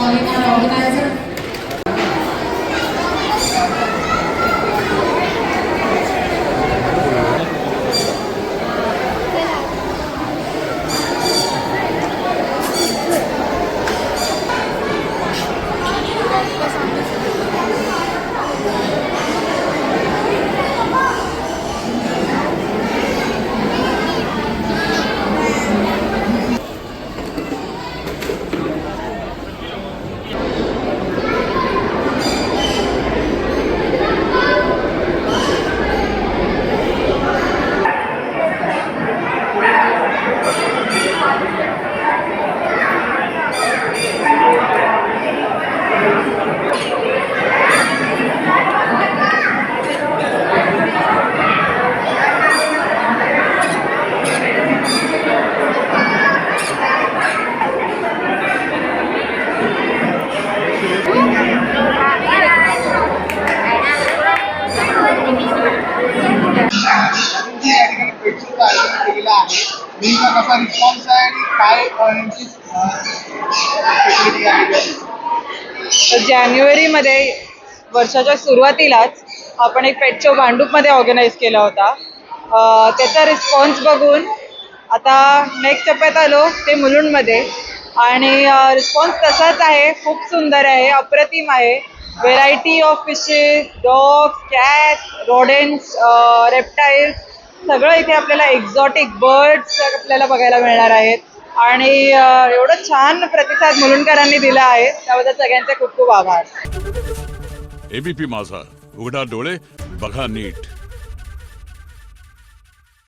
join our organizer. जानेवारीमध्ये वर्षाच्या सुरुवातीलाच आपण एक पेट शो भांडूपमध्ये ऑर्गनाईज केला होता. त्याचा रिस्पॉन्स बघून आता नेक्स्ट टप्प्यात आलो ते मुलुंडमध्ये आणि रिस्पॉन्स तसाच आहे. खूप सुंदर आहे, अप्रतिम आहे. Variety of fishes, dogs, cats, rodents, reptiles सगळं इथे आपल्याला एक्झॉटिक बर्ड्स आपल्याला बघायला मिळणार आहेत. आणि एवढं छान प्रतिसाद मुलुंडकरांनी दिला आहे त्याबद्दल सगळ्यांचे खूप खूप आभार. एबीपी माझा, उघडा डोळे बघा नीट.